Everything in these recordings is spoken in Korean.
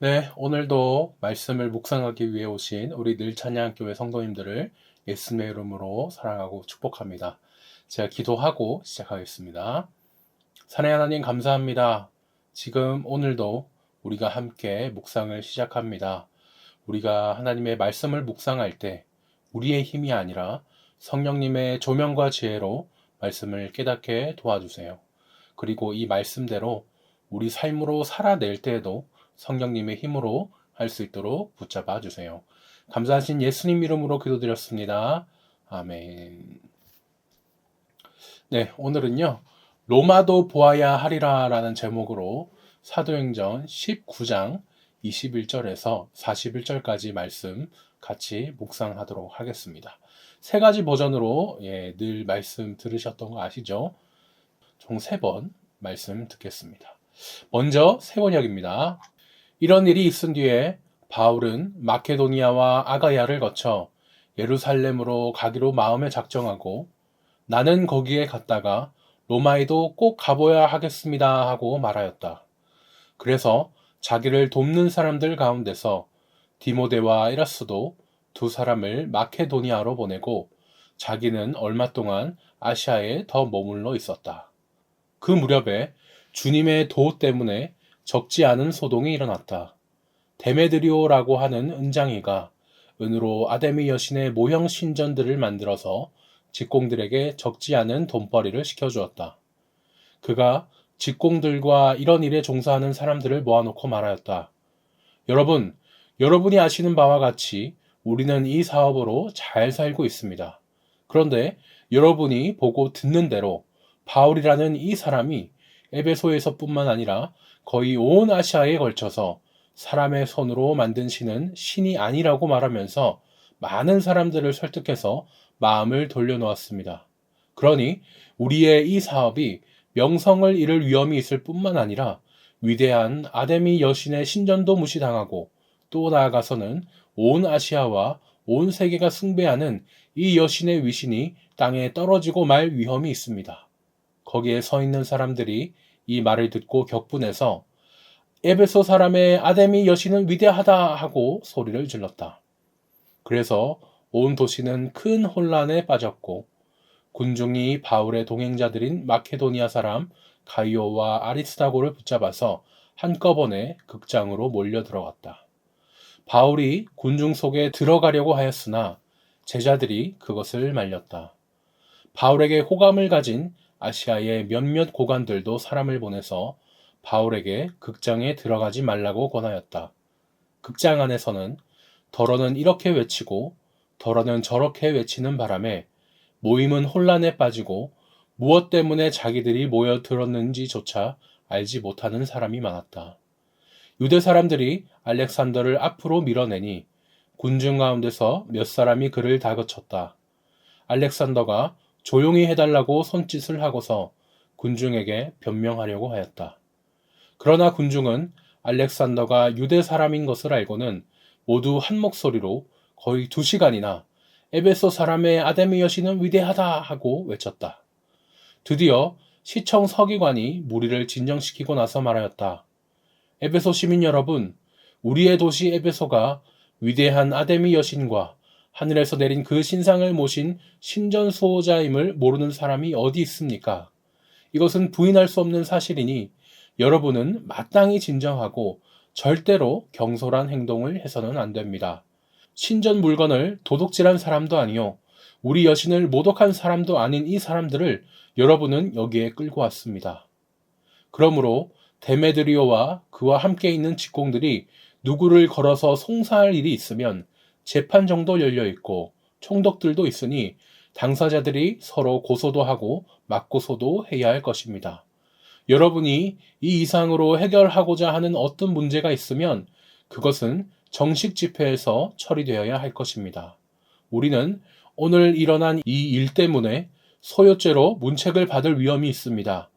네, 오늘도 말씀을 묵상하기 위해 오신 우리 늘찬양교회 성도님들을 예수님의 이름으로 사랑하고 축복합니다. 제가 기도하고 시작하겠습니다. 사랑의 하나님 감사합니다. 지금 오늘도 우리가 함께 묵상을 시작합니다. 우리가 하나님의 말씀을 묵상할 때 우리의 힘이 아니라 성령님의 조명과 지혜로 말씀을 깨닫게 도와주세요. 그리고 이 말씀대로 우리 삶으로 살아낼 때에도 성령님의 힘으로 할 수 있도록 붙잡아 주세요. 감사하신 예수님 이름으로 기도드렸습니다. 아멘. 네, 오늘은요. 로마도 보아야 하리라 라는 제목으로 사도행전 19장 21절에서 41절까지 말씀 같이 묵상하도록 하겠습니다. 세 가지 버전으로 늘 말씀 들으셨던 거 아시죠? 총 3번 말씀 듣겠습니다. 먼저 세 번역입니다. 이런 일이 있은 뒤에 바울은 마케도니아와 아가야를 거쳐 예루살렘으로 가기로 마음에 작정하고 나는 거기에 갔다가 로마에도 꼭 가봐야 하겠습니다 하고 말하였다. 그래서 자기를 돕는 사람들 가운데서 디모데와 에라스도 두 사람을 마케도니아로 보내고 자기는 얼마 동안 아시아에 더 머물러 있었다. 그 무렵에 주님의 도 때문에 적지 않은 소동이 일어났다. 데메드리오라고 하는 은장이가 은으로 아데미 여신의 모형 신전들을 만들어서 직공들에게 적지 않은 돈벌이를 시켜주었다. 그가 직공들과 이런 일에 종사하는 사람들을 모아놓고 말하였다. 여러분, 여러분이 아시는 바와 같이 우리는 이 사업으로 잘 살고 있습니다. 그런데 여러분이 보고 듣는 대로 바울이라는 이 사람이 에베소에서뿐만 아니라 거의 온 아시아에 걸쳐서 사람의 손으로 만든 신은 신이 아니라고 말하면서 많은 사람들을 설득해서 마음을 돌려놓았습니다. 그러니 우리의 이 사업이 명성을 잃을 위험이 있을 뿐만 아니라 위대한 아데미 여신의 신전도 무시당하고 또 나아가서는 온 아시아와 온 세계가 숭배하는 이 여신의 위신이 땅에 떨어지고 말 위험이 있습니다. 거기에 서 있는 사람들이 이 말을 듣고 격분해서 에베소 사람의 아데미 여신은 위대하다 하고 소리를 질렀다. 그래서 온 도시는 큰 혼란에 빠졌고 군중이 바울의 동행자들인 마케도니아 사람 가이오와 아리스다고를 붙잡아서 한꺼번에 극장으로 몰려 들어갔다. 바울이 군중 속에 들어가려고 하였으나 제자들이 그것을 말렸다. 바울에게 호감을 가진 아시아의 몇몇 고관들도 사람을 보내서 바울에게 극장에 들어가지 말라고 권하였다. 극장 안에서는 더러는 이렇게 외치고 더러는 저렇게 외치는 바람에 모임은 혼란에 빠지고 무엇 때문에 자기들이 모여들었는지조차 알지 못하는 사람이 많았다. 유대 사람들이 알렉산더를 앞으로 밀어내니 군중 가운데서 몇 사람이 그를 다그쳤다. 알렉산더가 조용히 해달라고 손짓을 하고서 군중에게 변명하려고 하였다. 그러나 군중은 알렉산더가 유대 사람인 것을 알고는 모두 한 목소리로 거의 2시간이나 에베소 사람의 아데미 여신은 위대하다 하고 외쳤다. 드디어 시청 서기관이 무리를 진정시키고 나서 말하였다. 에베소 시민 여러분, 우리의 도시 에베소가 위대한 아데미 여신과 하늘에서 내린 그 신상을 모신 신전 수호자임을 모르는 사람이 어디 있습니까? 이것은 부인할 수 없는 사실이니 여러분은 마땅히 진정하고 절대로 경솔한 행동을 해서는 안 됩니다. 신전 물건을 도둑질한 사람도 아니요, 우리 여신을 모독한 사람도 아닌 이 사람들을 여러분은 여기에 끌고 왔습니다. 그러므로 데메드리오와 그와 함께 있는 직공들이 누구를 걸어서 송사할 일이 있으면 재판 정도 열려 있고 총독들도 있으니 당사자들이 서로 고소도 하고 맞고소도 해야 할 것입니다. 여러분이 이 이상으로 해결하고자 하는 어떤 문제가 있으면 그것은 정식 집회에서 처리되어야 할 것입니다. 우리는 오늘 일어난 이 일 때문에 소요죄로 문책을 받을 위험이 있습니다.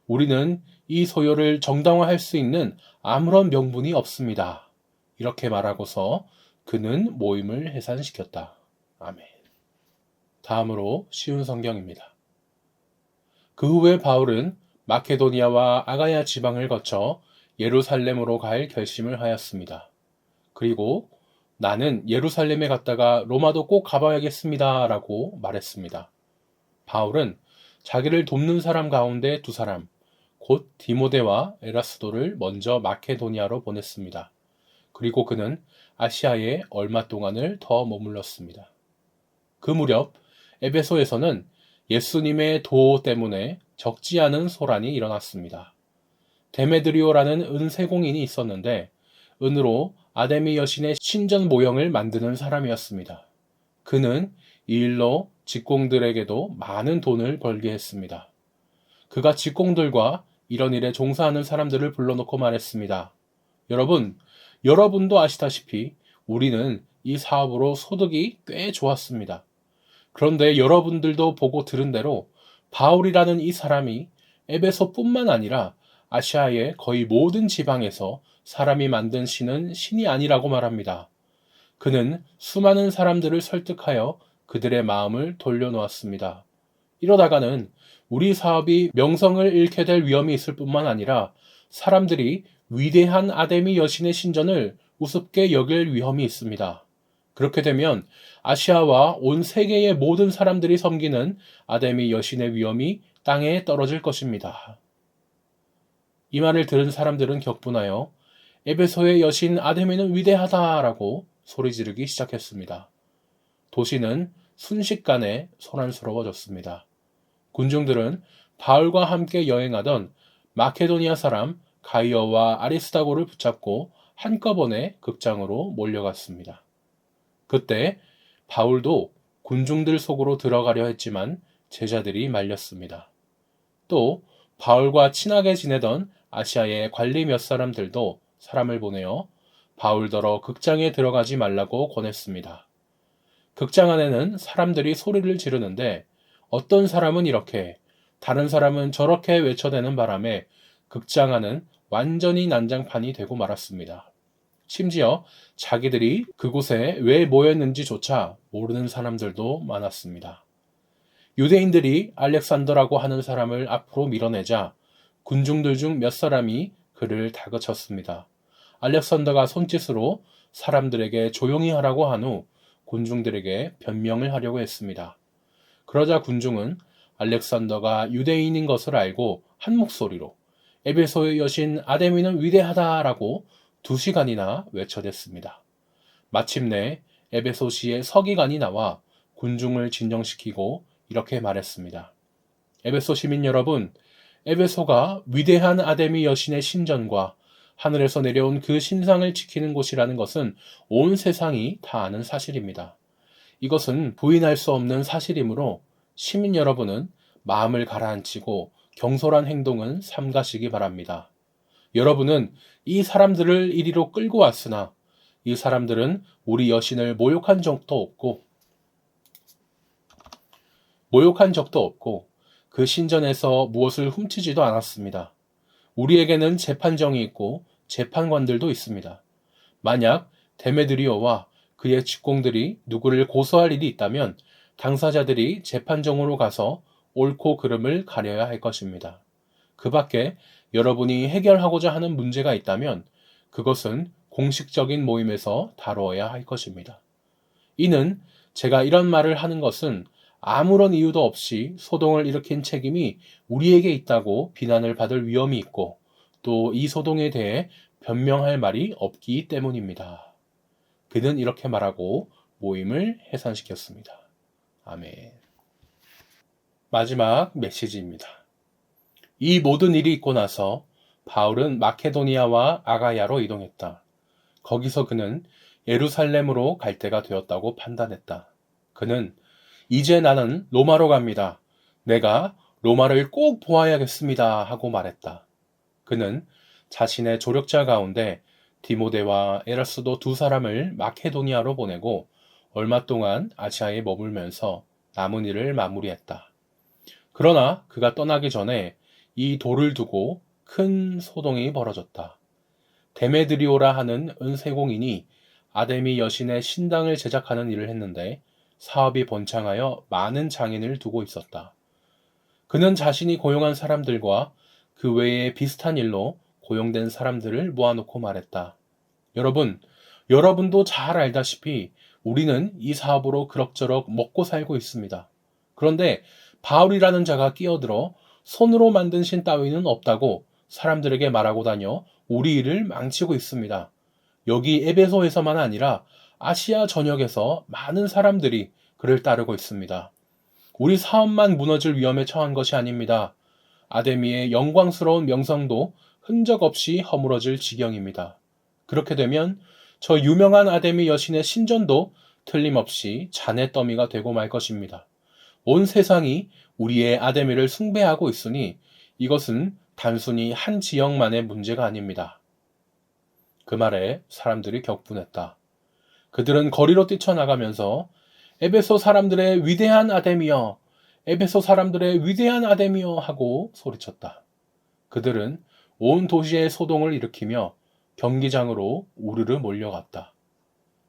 우리는 이 소요를 정당화할 수 있는 아무런 명분이 없습니다. 이렇게 말하고서 그는 모임을 해산시켰다. 아멘. 다음으로 쉬운 성경입니다. 그 후에 바울은 마케도니아와 아가야 지방을 거쳐 예루살렘으로 갈 결심을 하였습니다. 그리고 나는 예루살렘에 갔다가 로마도 꼭 가봐야겠습니다. 라고 말했습니다. 바울은 자기를 돕는 사람 가운데 두 사람, 곧 디모데와 에라스도를 먼저 마케도니아로 보냈습니다. 그리고 그는 아시아에 얼마 동안을 더 머물렀습니다. 그 무렵 에베소에서는 예수님의 도 때문에 적지 않은 소란이 일어났습니다. 데메드리오라는 은세공인이 있었는데 은으로 아데미 여신의 신전 모형을 만드는 사람이었습니다. 그는 이 일로 직공들에게도 많은 돈을 벌게 했습니다. 그가 직공들과 이런 일에 종사하는 사람들을 불러놓고 말했습니다. 여러분도 아시다시피 우리는 이 사업으로 소득이 꽤 좋았습니다. 그런데 여러분들도 보고 들은 대로 바울이라는 이 사람이 에베소뿐만 아니라 아시아의 거의 모든 지방에서 사람이 만든 신은 신이 아니라고 말합니다. 그는 수많은 사람들을 설득하여 그들의 마음을 돌려놓았습니다. 이러다가는 우리 사업이 명성을 잃게 될 위험이 있을 뿐만 아니라 사람들이 위대한 아데미 여신의 신전을 우습게 여길 위험이 있습니다. 그렇게 되면 아시아와 온 세계의 모든 사람들이 섬기는 아데미 여신의 위엄이 땅에 떨어질 것입니다. 이 말을 들은 사람들은 격분하여 에베소의 여신 아데미는 위대하다라고 소리 지르기 시작했습니다. 도시는 순식간에 소란스러워졌습니다. 군중들은 바울과 함께 여행하던 마케도니아 사람 가이어와 아리스다고를 붙잡고 한꺼번에 극장으로 몰려갔습니다. 그때 바울도 군중들 속으로 들어가려 했지만 제자들이 말렸습니다. 또 바울과 친하게 지내던 아시아의 관리 몇 사람들도 사람을 보내어 바울더러 극장에 들어가지 말라고 권했습니다. 극장 안에는 사람들이 소리를 지르는데 어떤 사람은 이렇게, 다른 사람은 저렇게 외쳐대는 바람에 극장 안은 완전히 난장판이 되고 말았습니다. 심지어 자기들이 그곳에 왜 모였는지조차 모르는 사람들도 많았습니다. 유대인들이 알렉산더라고 하는 사람을 앞으로 밀어내자 군중들 중 몇 사람이 그를 다그쳤습니다. 알렉산더가 손짓으로 사람들에게 조용히 하라고 한 후 군중들에게 변명을 하려고 했습니다. 그러자 군중은 알렉산더가 유대인인 것을 알고 한 목소리로 에베소의 여신 아데미는 위대하다라고 2시간이나 외쳐댔습니다. 마침내 에베소시의 서기관이 나와 군중을 진정시키고 이렇게 말했습니다. 에베소 시민 여러분, 에베소가 위대한 아데미 여신의 신전과 하늘에서 내려온 그 신상을 지키는 곳이라는 것은 온 세상이 다 아는 사실입니다. 이것은 부인할 수 없는 사실이므로 시민 여러분은 마음을 가라앉히고 경솔한 행동은 삼가시기 바랍니다. 여러분은 이 사람들을 이리로 끌고 왔으나 이 사람들은 우리 여신을 모욕한 적도 없고 그 신전에서 무엇을 훔치지도 않았습니다. 우리에게는 재판정이 있고 재판관들도 있습니다. 만약 데메드리오와 그의 직공들이 누구를 고소할 일이 있다면 당사자들이 재판정으로 가서 옳고 그름을 가려야 할 것입니다. 그 밖에 여러분이 해결하고자 하는 문제가 있다면 그것은 공식적인 모임에서 다루어야 할 것입니다. 이는 제가 이런 말을 하는 것은 아무런 이유도 없이 소동을 일으킨 책임이 우리에게 있다고 비난을 받을 위험이 있고 또 이 소동에 대해 변명할 말이 없기 때문입니다. 그는 이렇게 말하고 모임을 해산시켰습니다. 아멘. 마지막 메시지입니다. 이 모든 일이 있고 나서 바울은 마케도니아와 아가야로 이동했다. 거기서 그는 예루살렘으로 갈 때가 되었다고 판단했다. 그는 이제 나는 로마로 갑니다. 내가 로마를 꼭 보아야겠습니다. 하고 말했다. 그는 자신의 조력자 가운데 디모데와 에라스도 2사람을 마케도니아로 보내고 얼마 동안 아시아에 머물면서 남은 일을 마무리했다. 그러나 그가 떠나기 전에 이 돌을 두고 큰 소동이 벌어졌다. 데메드리오라 하는 은세공인이 아데미 여신의 신당을 제작하는 일을 했는데 사업이 번창하여 많은 장인을 두고 있었다. 그는 자신이 고용한 사람들과 그 외에 비슷한 일로 고용된 사람들을 모아놓고 말했다. 여러분도 잘 알다시피 우리는 이 사업으로 그럭저럭 먹고 살고 있습니다. 그런데 바울이라는 자가 끼어들어 손으로 만든 신 따위는 없다고 사람들에게 말하고 다녀 우리 일을 망치고 있습니다. 여기 에베소에서만 아니라 아시아 전역에서 많은 사람들이 그를 따르고 있습니다. 우리 사업만 무너질 위험에 처한 것이 아닙니다. 아데미의 영광스러운 명성도 흔적 없이 허물어질 지경입니다. 그렇게 되면 저 유명한 아데미 여신의 신전도 틀림없이 잔해 더미가 되고 말 것입니다. 온 세상이 우리의 아데미를 숭배하고 있으니 이것은 단순히 한 지역만의 문제가 아닙니다. 그 말에 사람들이 격분했다. 그들은 거리로 뛰쳐나가면서 에베소 사람들의 위대한 아데미여, 에베소 사람들의 위대한 아데미여 하고 소리쳤다. 그들은 온 도시에 소동을 일으키며 경기장으로 우르르 몰려갔다.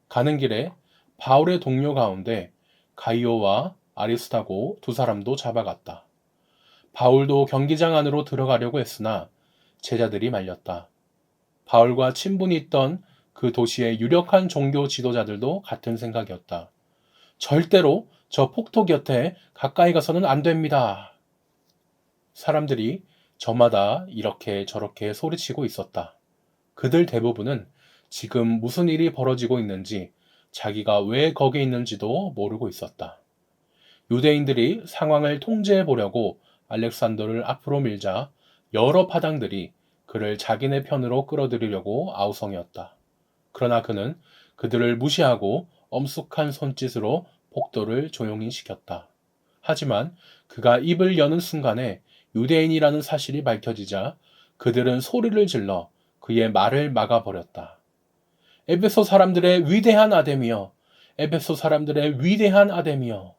가는 길에 바울의 동료 가운데 가이오와 아리스타고 두 사람도 잡아갔다. 바울도 경기장 안으로 들어가려고 했으나 제자들이 말렸다. 바울과 친분이 있던 그 도시의 유력한 종교 지도자들도 같은 생각이었다. 절대로 저 폭도 곁에 가까이 가서는 안 됩니다. 사람들이 저마다 이렇게 저렇게 소리치고 있었다. 그들 대부분은 지금 무슨 일이 벌어지고 있는지, 자기가 왜 거기 있는지도 모르고 있었다. 유대인들이 상황을 통제해 보려고 알렉산더를 앞으로 밀자 여러 파당들이 그를 자기네 편으로 끌어들이려고 아우성이었다. 그러나 그는 그들을 무시하고 엄숙한 손짓으로 폭도를 조용히 시켰다. 하지만 그가 입을 여는 순간에 유대인이라는 사실이 밝혀지자 그들은 소리를 질러 그의 말을 막아버렸다. 에베소 사람들의 위대한 아데미여, 에베소 사람들의 위대한 아데미여.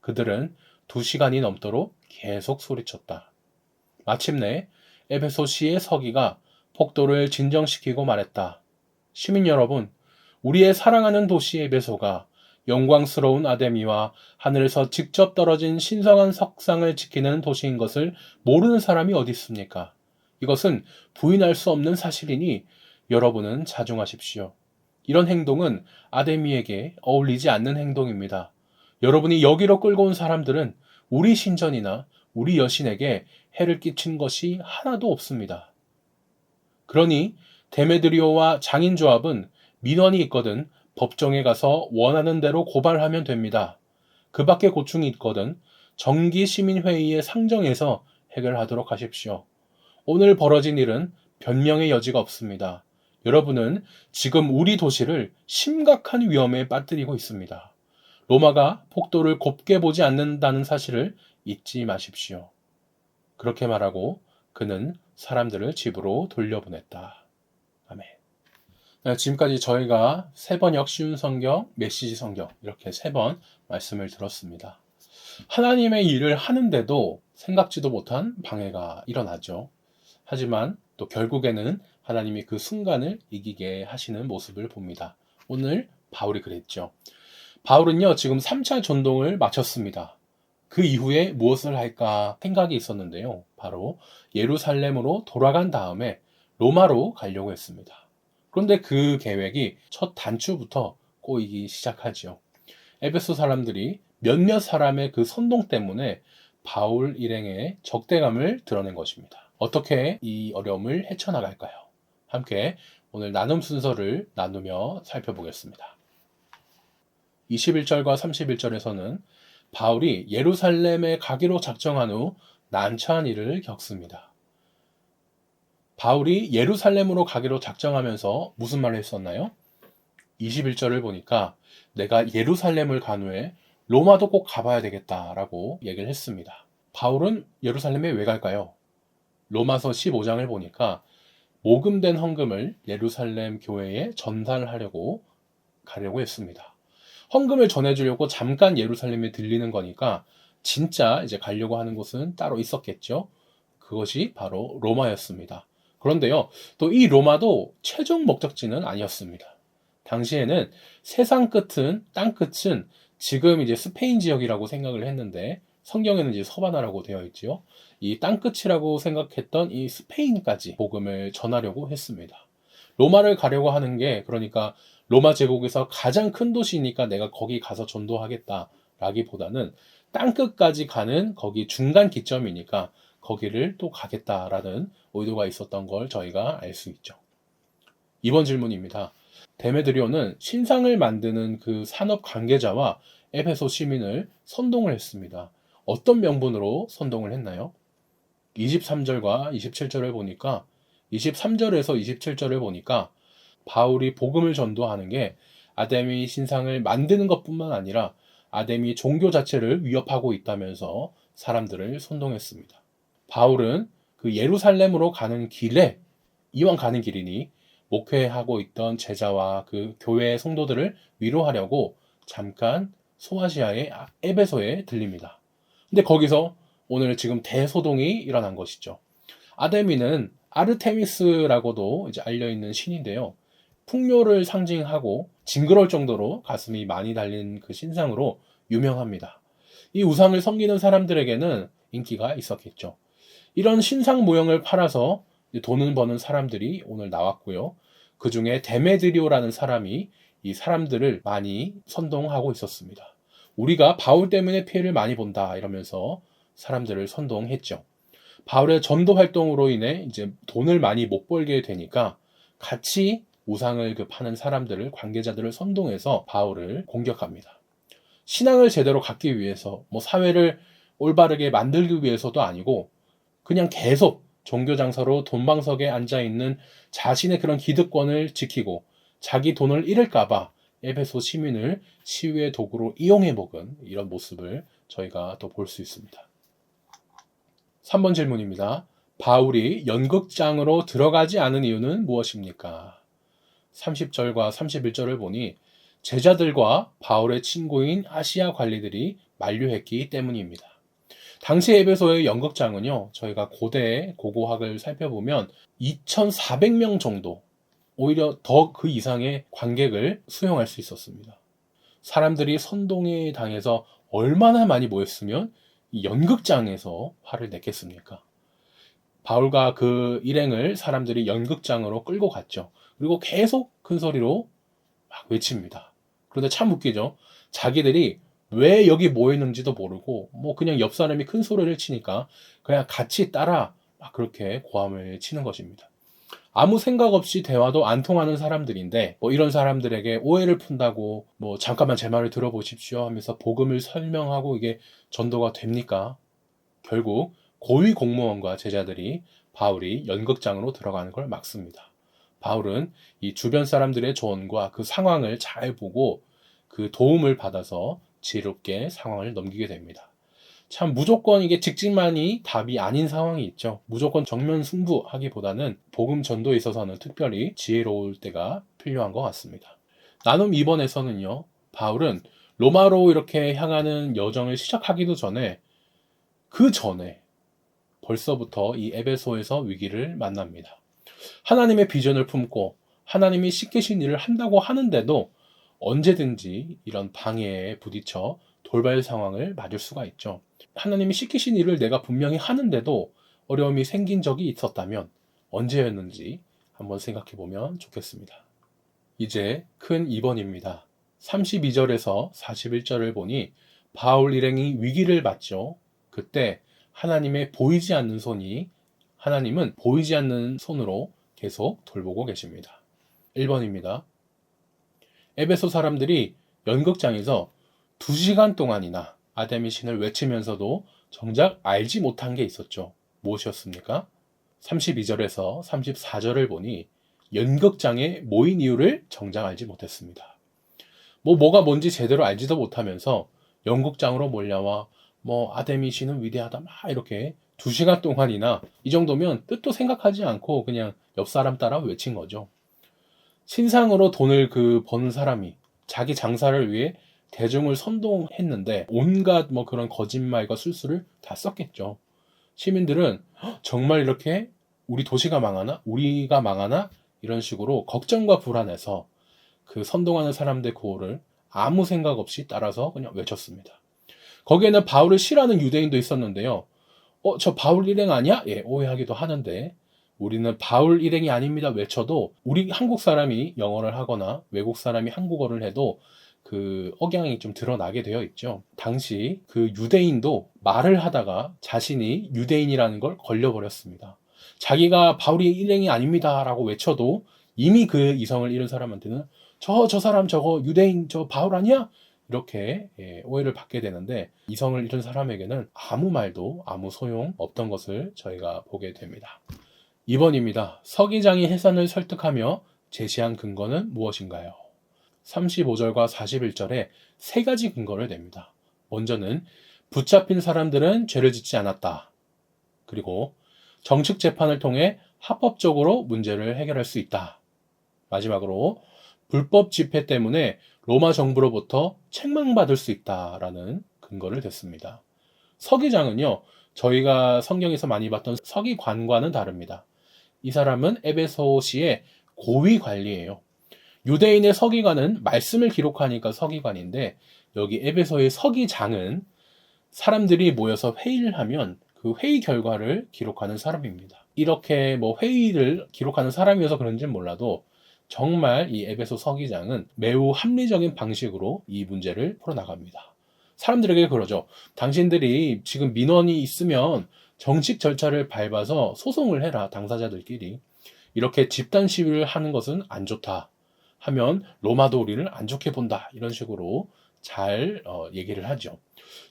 그들은 2시간이 넘도록 계속 소리쳤다. 마침내 에베소시의 서기가 폭도를 진정시키고 말했다. 시민 여러분, 우리의 사랑하는 도시 에베소가 영광스러운 아데미와 하늘에서 직접 떨어진 신성한 석상을 지키는 도시인 것을 모르는 사람이 어디 있습니까? 이것은 부인할 수 없는 사실이니 여러분은 자중하십시오. 이런 행동은 아데미에게 어울리지 않는 행동입니다. 여러분이 여기로 끌고 온 사람들은 우리 신전이나 우리 여신에게 해를 끼친 것이 하나도 없습니다. 그러니 데메드리오와 장인조합은 민원이 있거든 법정에 가서 원하는 대로 고발하면 됩니다. 그 밖에 고충이 있거든 정기시민회의의 상정에서 해결하도록 하십시오. 오늘 벌어진 일은 변명의 여지가 없습니다. 여러분은 지금 우리 도시를 심각한 위험에 빠뜨리고 있습니다. 로마가 폭도를 곱게 보지 않는다는 사실을 잊지 마십시오. 그렇게 말하고 그는 사람들을 집으로 돌려보냈다. 아멘. 네, 지금까지 저희가 3번역 쉬운 성경, 메시지 성경 이렇게 3번 말씀을 들었습니다. 하나님의 일을 하는데도 생각지도 못한 방해가 일어나죠. 하지만 또 결국에는 하나님이 그 순간을 이기게 하시는 모습을 봅니다. 오늘 바울이 그랬죠. 바울은요, 지금 3차 전동을 마쳤습니다. 그 이후에 무엇을 할까 생각이 있었는데요. 바로 예루살렘으로 돌아간 다음에 로마로 가려고 했습니다. 그런데 그 계획이 첫 단추부터 꼬이기 시작하죠. 에베소 사람들이 몇몇 사람의 그 선동 때문에 바울 일행의 적대감을 드러낸 것입니다. 어떻게 이 어려움을 헤쳐나갈까요? 함께 오늘 나눔 순서를 나누며 살펴보겠습니다. 21절과 31절에서는 바울이 예루살렘에 가기로 작정한 후 난처한 일을 겪습니다. 바울이 예루살렘으로 가기로 작정하면서 무슨 말을 했었나요? 21절을 보니까 내가 예루살렘을 간 후에 로마도 꼭 가봐야 되겠다라고 얘기를 했습니다. 바울은 예루살렘에 왜 갈까요? 로마서 15장을 보니까 모금된 헌금을 예루살렘 교회에 전달하려고 가려고 했습니다. 헌금을 전해주려고 잠깐 예루살렘에 들리는 거니까 진짜 이제 가려고 하는 곳은 따로 있었겠죠. 그것이 바로 로마였습니다. 그런데요, 또 이 로마도 최종 목적지는 아니었습니다. 당시에는 세상 끝은, 땅 끝은 지금 이제 스페인 지역이라고 생각을 했는데 성경에는 이제 서바나라고 되어 있지요. 이 땅끝이라고 생각했던 이 스페인까지 복음을 전하려고 했습니다. 로마를 가려고 하는 게 그러니까 로마 제국에서 가장 큰 도시니까 내가 거기 가서 전도하겠다라기보다는 땅끝까지 가는 거기 중간 기점이니까 거기를 또 가겠다라는 의도가 있었던 걸 저희가 알 수 있죠. 이번 질문입니다. 데메드리오는 신상을 만드는 그 산업 관계자와 에베소 시민을 선동을 했습니다. 어떤 명분으로 선동을 했나요? 23절과 27절을 보니까 23절에서 27절을 보니까 바울이 복음을 전도하는 게 아데미 신상을 만드는 것뿐만 아니라 아데미 종교 자체를 위협하고 있다면서 사람들을 선동했습니다. 바울은 그 예루살렘으로 가는 길에 이왕 가는 길이니 목회하고 있던 제자와 그 교회 성도들을 위로하려고 잠깐 소아시아의 에베소에 들립니다. 근데 거기서 오늘 지금 대소동이 일어난 것이죠. 아데미는 아르테미스라고도 이제 알려있는 신인데요. 풍요를 상징하고 징그러울 정도로 가슴이 많이 달린 그 신상으로 유명합니다. 이 우상을 섬기는 사람들에게는 인기가 있었겠죠. 이런 신상 모형을 팔아서 돈을 버는 사람들이 오늘 나왔고요. 그 중에 데메드리오라는 사람이 이 사람들을 많이 선동하고 있었습니다. 우리가 바울 때문에 피해를 많이 본다 이러면서 사람들을 선동했죠. 바울의 전도 활동으로 인해 이제 돈을 많이 못 벌게 되니까 같이 우상을 파는 사람들을 관계자들을 선동해서 바울을 공격합니다. 신앙을 제대로 갖기 위해서 사회를 올바르게 만들기 위해서도 아니고 그냥 계속 종교 장사로 돈방석에 앉아 있는 자신의 그런 기득권을 지키고 자기 돈을 잃을까봐 에베소 시민을 시위의 도구로 이용해 먹은 이런 모습을 저희가 또 볼 수 있습니다. 3번 질문입니다. 바울이 연극장으로 들어가지 않은 이유는 무엇입니까? 30절과 31절을 보니 제자들과 바울의 친구인 아시아 관리들이 만류했기 때문입니다. 당시 에베소의 연극장은요, 저희가 고대 고고학을 살펴보면 2,400명 정도, 오히려 더 그 이상의 관객을 수용할 수 있었습니다. 사람들이 선동에 당해서 얼마나 많이 모였으면 이 연극장에서 화를 냈겠습니까? 바울과 그 일행을 사람들이 연극장으로 끌고 갔죠. 그리고 계속 큰 소리로 막 외칩니다. 그런데 참 웃기죠. 자기들이 왜 여기 모였는지도 모르고 그냥 옆 사람이 큰 소리를 치니까 그냥 같이 따라 막 그렇게 고함을 치는 것입니다. 아무 생각 없이 대화도 안 통하는 사람들인데 이런 사람들에게 오해를 푼다고 잠깐만 제 말을 들어보십시오 하면서 복음을 설명하고 이게 전도가 됩니까? 결국 고위 공무원과 제자들이 바울이 연극장으로 들어가는 걸 막습니다. 바울은 이 주변 사람들의 조언과 그 상황을 잘 보고 그 도움을 받아서 지혜롭게 상황을 넘기게 됩니다. 참 무조건 이게 직진만이 답이 아닌 상황이 있죠. 무조건 정면 승부하기보다는 복음 전도에 있어서는 특별히 지혜로울 때가 필요한 것 같습니다. 나눔 2번에서는요. 바울은 로마로 이렇게 향하는 여정을 시작하기도 전에 그 전에 벌써부터 이 에베소에서 위기를 만납니다. 하나님의 비전을 품고 하나님이 시키신 일을 한다고 하는데도 언제든지 이런 방해에 부딪혀 돌발 상황을 맞을 수가 있죠. 하나님이 시키신 일을 내가 분명히 하는데도 어려움이 생긴 적이 있었다면 언제였는지 한번 생각해 보면 좋겠습니다. 이제 큰 2번입니다. 32절에서 41절을 보니 바울 일행이 위기를 맞죠. 그때 하나님은 보이지 않는 손으로 계속 돌보고 계십니다. 1번입니다. 에베소 사람들이 연극장에서 2시간 동안이나 아데미 신을 외치면서도 정작 알지 못한 게 있었죠. 무엇이었습니까? 32절에서 34절을 보니 연극장에 모인 이유를 정작 알지 못했습니다. 뭐가 뭔지 제대로 알지도 못하면서 연극장으로 몰려와 아데미 신은 위대하다 막 이렇게 2시간 동안이나 이 정도면 뜻도 생각하지 않고 그냥 옆 사람 따라 외친 거죠. 신상으로 돈을 버는 사람이 자기 장사를 위해 대중을 선동했는데 온갖 그런 거짓말과 술수를 다 썼겠죠. 시민들은 정말 이렇게 우리 도시가 망하나? 우리가 망하나? 이런 식으로 걱정과 불안해서 그 선동하는 사람들의 구호를 아무 생각 없이 따라서 그냥 외쳤습니다. 거기에는 바울을 싫어하는 유대인도 있었는데요. 저 바울 일행 아니야? 예, 오해하기도 하는데 우리는 바울 일행이 아닙니다 외쳐도 우리 한국 사람이 영어를 하거나 외국 사람이 한국어를 해도 그 억양이 좀 드러나게 되어 있죠. 당시 그 유대인도 말을 하다가 자신이 유대인이라는 걸 걸려버렸습니다. 자기가 바울이 일행이 아닙니다 라고 외쳐도 이미 그 이성을 잃은 사람한테는 저 사람 저거 유대인 저 바울 아니야? 이렇게 오해를 받게 되는데 이성을 잃은 사람에게는 아무 말도 아무 소용 없던 것을 저희가 보게 됩니다. 2번입니다. 서기장이 해산을 설득하며 제시한 근거는 무엇인가요? 35절과 41절에 세 가지 근거를 냅니다. 먼저는 붙잡힌 사람들은 죄를 짓지 않았다. 그리고 정식 재판을 통해 합법적으로 문제를 해결할 수 있다. 마지막으로 불법 집회 때문에 로마 정부로부터 책망받을 수 있다라는 근거를 댔습니다. 서기장은요, 저희가 성경에서 많이 봤던 서기관과는 다릅니다. 이 사람은 에베소시의 고위 관리예요. 유대인의 서기관은 말씀을 기록하니까 서기관인데 여기 에베소의 서기장은 사람들이 모여서 회의를 하면 그 회의 결과를 기록하는 사람입니다. 이렇게 회의를 기록하는 사람이어서 그런지는 몰라도 정말 이 에베소 서기장은 매우 합리적인 방식으로 이 문제를 풀어나갑니다. 사람들에게 그러죠. 당신들이 지금 민원이 있으면 정식 절차를 밟아서 소송을 해라, 당사자들끼리. 이렇게 집단 시위를 하는 것은 안 좋다 하면 로마도 우리를 안 좋게 본다, 이런 식으로 잘 얘기를 하죠.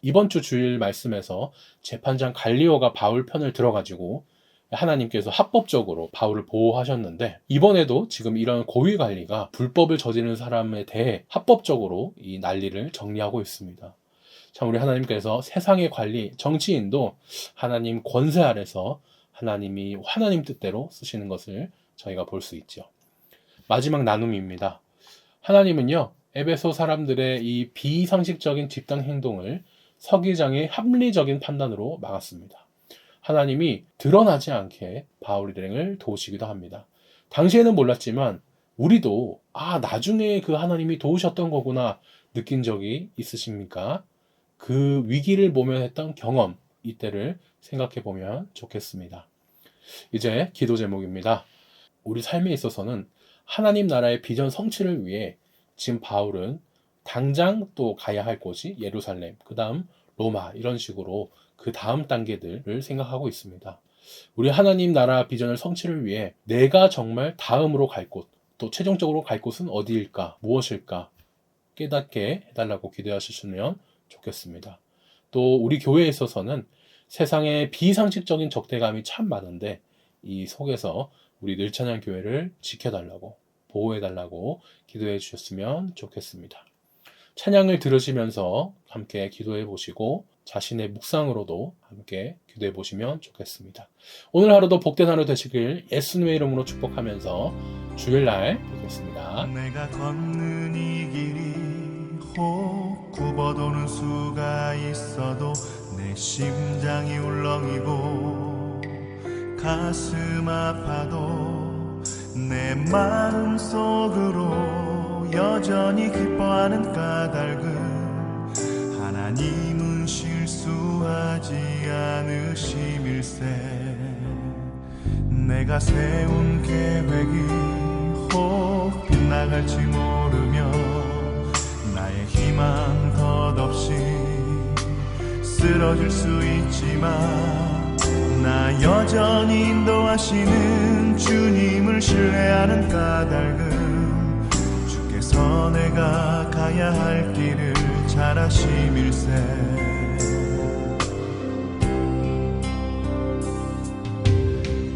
이번 주 주일 말씀에서 재판장 갈리오가 바울 편을 들어가지고 하나님께서 합법적으로 바울을 보호하셨는데 이번에도 지금 이런 고위 관리가 불법을 저지르는 사람에 대해 합법적으로 이 난리를 정리하고 있습니다. 참 우리 하나님께서 세상의 관리, 정치인도 하나님 권세 아래서 하나님이 하나님 뜻대로 쓰시는 것을 저희가 볼 수 있죠. 마지막 나눔입니다. 하나님은요, 에베소 사람들의 이 비상식적인 집단 행동을 서기장의 합리적인 판단으로 막았습니다. 하나님이 드러나지 않게 바울 일행을 도우시기도 합니다. 당시에는 몰랐지만 우리도 나중에 그 하나님이 도우셨던 거구나 느낀 적이 있으십니까? 그 위기를 모면했던 경험, 이때를 생각해 보면 좋겠습니다. 이제 기도 제목입니다. 우리 삶에 있어서는 하나님 나라의 비전 성취를 위해 지금 바울은 당장 또 가야 할 곳이 예루살렘, 그 다음 로마, 이런 식으로 그 다음 단계들을 생각하고 있습니다. 우리 하나님 나라 비전을 성취를 위해 내가 정말 다음으로 갈 곳, 또 최종적으로 갈 곳은 어디일까, 무엇일까 깨닫게 해달라고 기도하시면 좋겠습니다. 또 우리 교회에 있어서는 세상에 비상식적인 적대감이 참 많은데 이 속에서 우리 늘찬양 교회를 지켜달라고, 보호해달라고 기도해 주셨으면 좋겠습니다. 찬양을 들으시면서 함께 기도해 보시고 자신의 묵상으로도 함께 기도해 보시면 좋겠습니다. 오늘 하루도 복된 하루 되시길 예수님의 이름으로 축복하면서 주일날 뵙겠습니다. 내가 걷는 이 길이 혹 굽어도는 수가 있어도 내 심장이 울렁이고 가슴 아파도 내 마음 속으로 여전히 기뻐하는 까닭은 하나님은 실수하지 않으심일세. 내가 세운 계획이 혹 빗나갈지 모르며 나의 희망 덧없이 쓰러질 수 있지만 나 여전히 인도하시는 주님을 신뢰하는 까닭은 주께서 내가 가야 할 길을 잘 아심일세.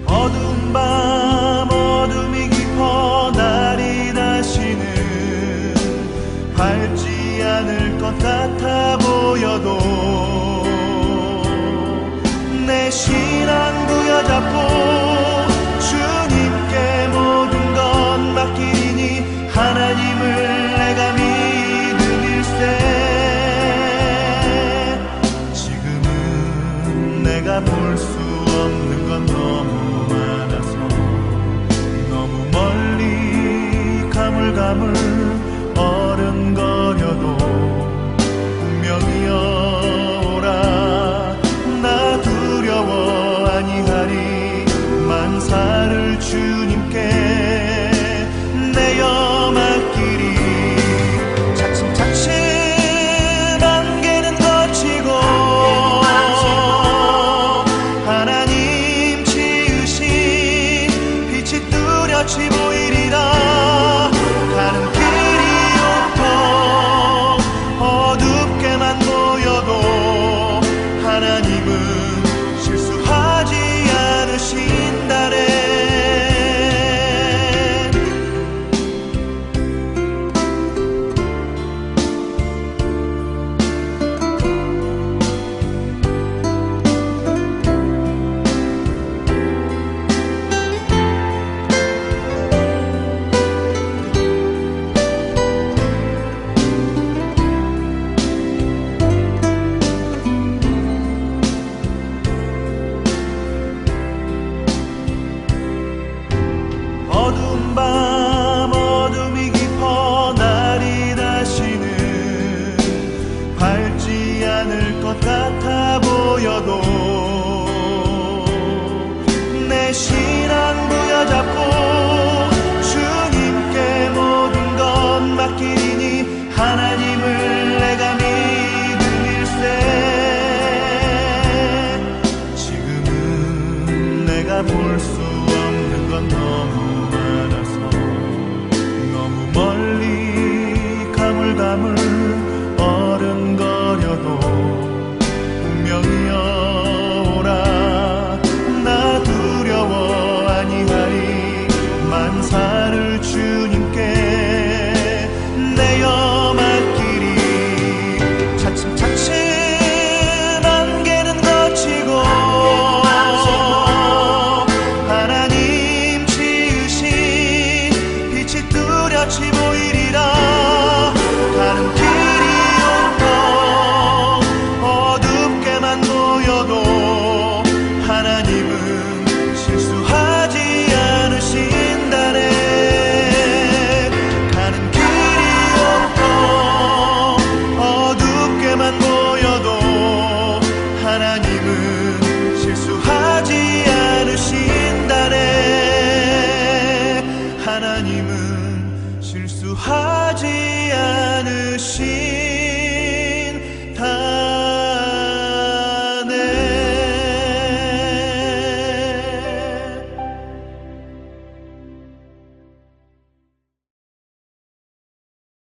어두운 밤 어둠이 깊어 날이 다시는 밝지 않을 것 같아 보여도 내 신앙 부여잡고 주님께 모든 것 맡기니 하나님을 내가 믿음일세. 지금은 내가 볼 수 없는 건 너무 많아서 너무 멀리 가물가물 어른거려도 분명히요 가물가물